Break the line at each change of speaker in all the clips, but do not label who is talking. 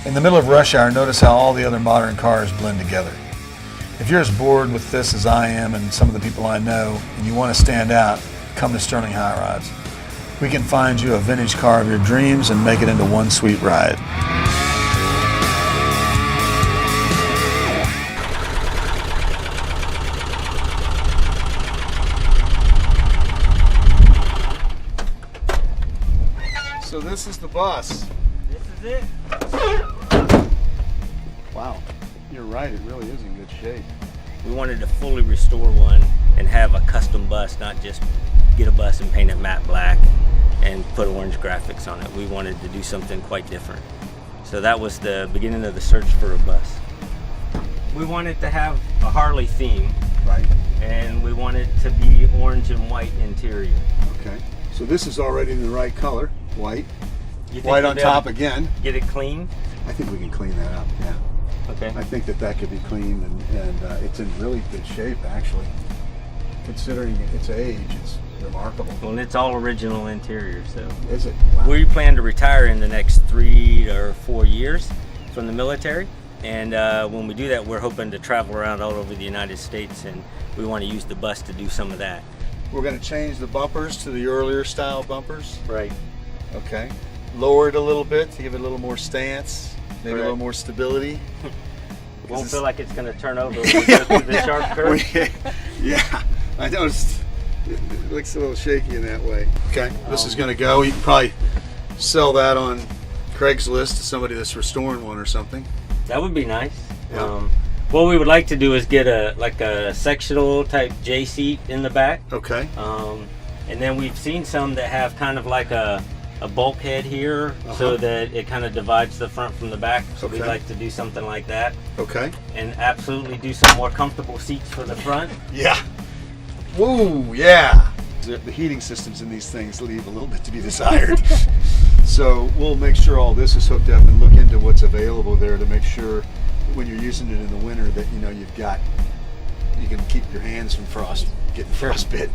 In the middle of rush hour, notice how all the other modern cars blend together. If you're as bored with this as I am and some of the people I know, and you want to stand out, come to Sterling High Rods. We can find you a vintage car of your dreams and make it into one sweet ride. So this is the bus.
This is it.
Wow, you're right, it really is in good shape.
We wanted to fully restore one and have a custom bus, not just get a bus and paint it matte black and put orange graphics on it. We wanted to do something quite different. So that was the beginning of the search for a bus. We wanted to have a Harley theme.
Right.
And we wanted to be orange and white interior.
Okay. So this is already in the right color, white.
You think
White
you'll
on
be able
top
to
again.
Get it clean?
I think we can clean that up, yeah.
Okay.
I think that could be cleaned, and it's in really good shape, actually. Considering its age, it's remarkable.
Well, and it's all original interior, so.
Is it? Wow.
We plan to retire in the next 3 or 4 years from the military. And when we do that, we're hoping to travel around all over the United States, and we want to use the bus to do some of that.
We're going to change the bumpers to the earlier style bumpers.
Right.
Okay. Lower it a little bit to give it a little more stance, maybe
Correct.
a little more stability.
Won't feel like it's going to turn over when we go through the sharp curve.
Yeah, I noticed it looks a little shaky in that way. Okay, this is going to go. You can probably sell that on Craigslist to somebody that's restoring one or something.
That would be nice.
Yeah.
What we would like to do is get a sectional type J seat in the back.
Okay.
And then we've seen some that have kind of like a bulkhead here, so that it kind of divides the front from the back. So we'd like to do something like that.
Okay.
And absolutely do some more comfortable seats for the front.
Yeah. Woo, yeah. The heating systems in these things leave a little bit to be desired. So we'll make sure all this is hooked up and look into what's available there to make sure when you're using it in the winter that you can keep your hands from getting frostbit.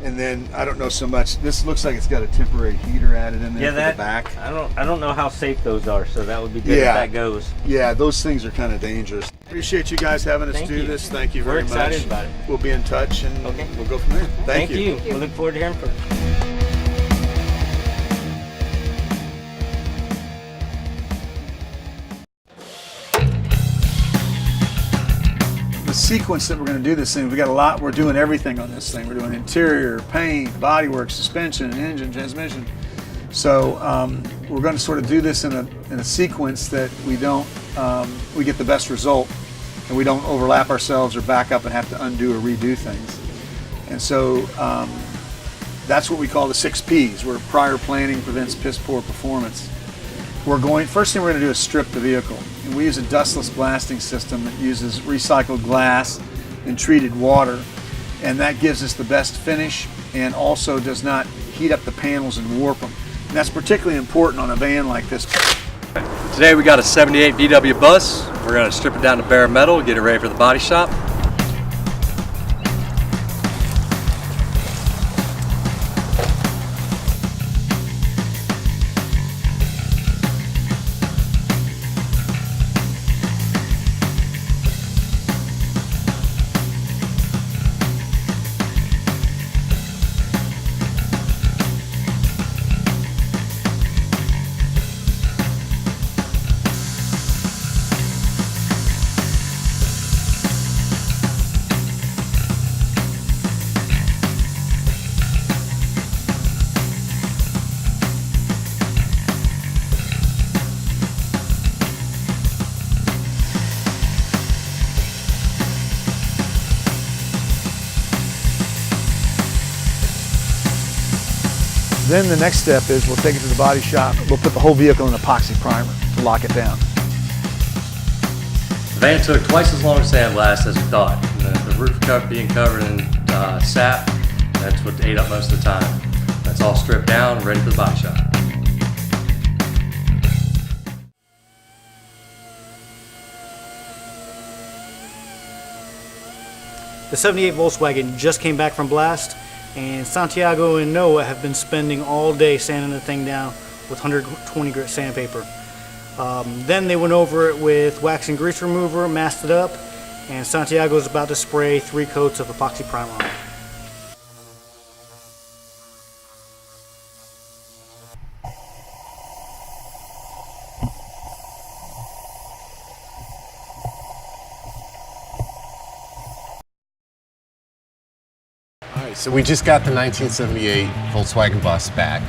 And then I don't know so much. This looks like it's got a temporary heater added in there for the back.
I don't know how safe those are, so that would be good if that goes.
Yeah, those things are kind of dangerous. Appreciate you guys having us do this. Thank you very much.
We're excited about it.
We'll be in touch and we'll go from there. Thank you.
We look forward to hearing from you.
The sequence that we're going to do this thing, we got a lot. We're doing everything on this thing. We're doing interior, paint, bodywork, suspension, engine, transmission. So we're going to sort of do this in a sequence that we get the best result, and we don't overlap ourselves or back up and have to undo or redo things. And so that's what we call the 6 Ps, where prior planning prevents piss poor performance. First thing we're going to do is strip the vehicle. And we use a dustless blasting system that uses recycled glass and treated water. And that gives us the best finish and also does not heat up the panels and warp them. And that's particularly important on a van like this.
Today we got a 78 VW bus. We're going to strip it down to bare metal, get it ready for the body shop.
Then the next step is we'll take it to the body shop. We'll put the whole vehicle in epoxy primer to lock it down.
The van took twice as long to sandblast as we thought. The roof being covered in sap, that's what ate up most of the time. That's all stripped down, ready for the body shop.
The 78 Volkswagen just came back from blast, and Santiago and Noah have been spending all day sanding the thing down with 120 grit sandpaper. Then they went over it with wax and grease remover, masked it up, and Santiago is about to spray 3 coats of epoxy primer on it.
So we just got the 1978 Volkswagen bus back.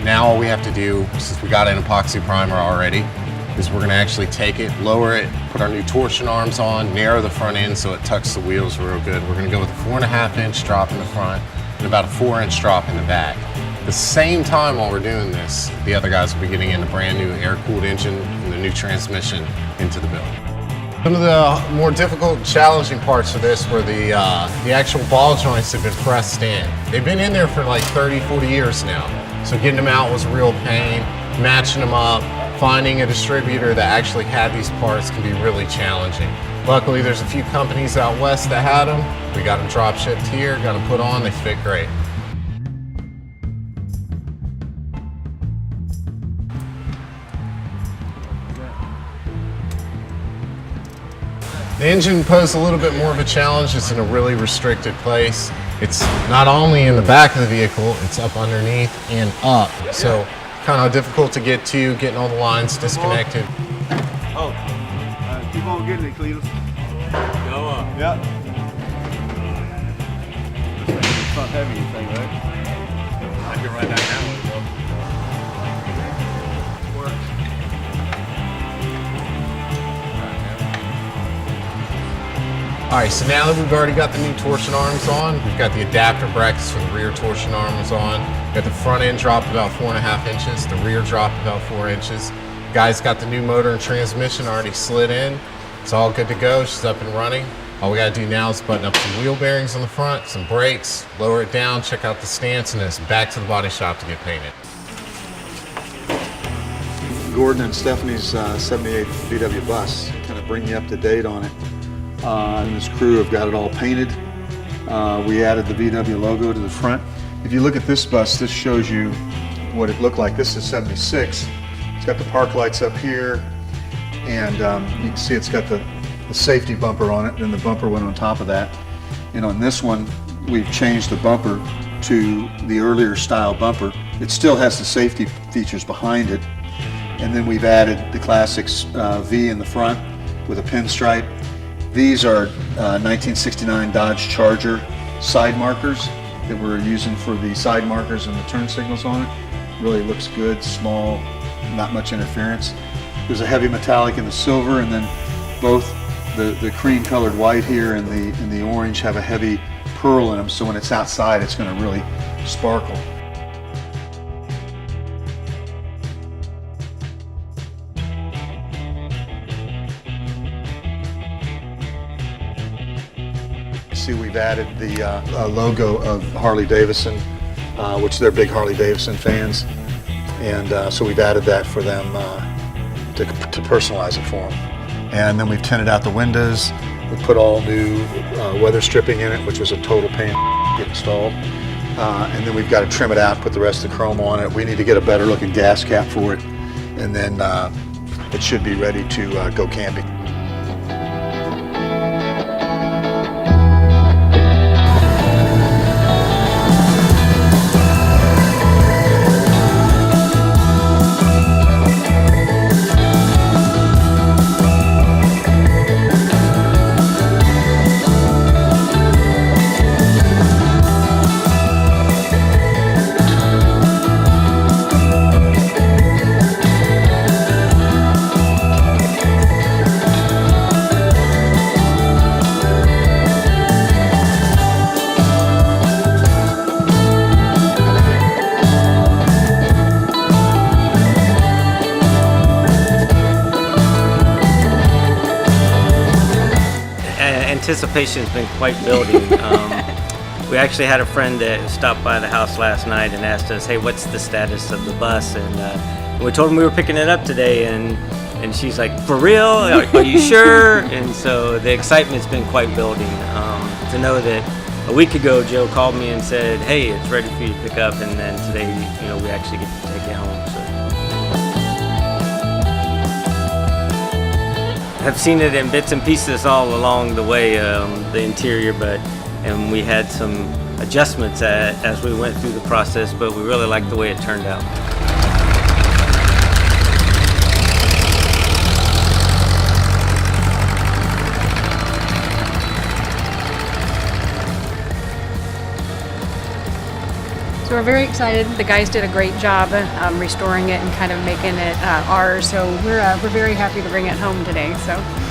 Now all we have to do, since we got an epoxy primer already, is we're going to actually take it, lower it, put our new torsion arms on, narrow the front end so it tucks the wheels real good. We're going to go with a 4.5-inch drop in the front and about a 4-inch drop in the back. At the same time while we're doing this, the other guys will be getting in the brand new air-cooled engine and the new transmission into the build. Some of the more difficult, challenging parts of this were the actual ball joints have been pressed in. They've been in there for like 30, 40 years now. So getting them out was a real pain, matching them up, finding a distributor that actually had these parts can be really challenging. Luckily, there's a few companies out west that had them. We got them drop shipped here, got them put on, they fit great. The engine posed a little bit more of a challenge. It's in a really restricted place. It's not only in the back of the vehicle, it's up underneath and up. So kind of difficult to get to, getting all the lines disconnected.
Oh, keep on getting it, Cletus.
Go up.
Yep. It's not heavy, you think, right?
I can ride that down.
All right, so now that we've already got the new torsion arms on, we've got the adapter brackets for the rear torsion arms on. Got the front end dropped about 4.5 inches, the rear dropped about 4 inches. Guys got the new motor and transmission already slid in. It's all good to go, she's up and running. All we gotta do now is button up some wheel bearings on the front, some brakes, lower it down, check out the stance, and then it's back to the body shop to get painted.
Gordon and Stephanie's 78 VW bus, kind of bring you up to date on it. And his crew have got it all painted. We added the VW logo to the front. If you look at this bus, this shows you what it looked like. This is 76. It's got the park lights up here, and you can see it's got the safety bumper on it, and the bumper went on top of that. And on this one, we've changed the bumper to the earlier style bumper. It still has the safety features behind it. And then we've added the classics V in the front with a pinstripe. These are 1969 Dodge Charger side markers that we're using for the side markers and the turn signals on it. Really looks good, small, not much interference. There's a heavy metallic in the silver, and then both the cream colored white here and the orange have a heavy pearl in them, so when it's outside it's going to really sparkle. See, we've added the logo of Harley Davidson, which they're big Harley Davidson fans, and so we've added that for them to personalize it for them. And then we've tinted out the windows. We put all new weather stripping in it, which was a total pain to get installed. And then we've got to trim it out, put the rest of the chrome on it. We need to get a better looking gas cap for it, and then it should be ready to go camping.
Anticipation's been quite building. We actually had a friend that stopped by the house last night and asked us, hey, what's the status of the bus? And we told him we were picking it up today, and she's like, for real? Are you sure? And so the excitement's been quite building. To know that a week ago Joe called me and said, hey, it's ready for you to pick up, and then today, we actually get to take it home. So. have seen it in bits and pieces all along the way, the interior, and we had some adjustments as we went through the process, but we really liked the way it turned out.
So we're very excited. The guys did a great job restoring it and kind of making it ours. So we're very happy to bring it home today. So.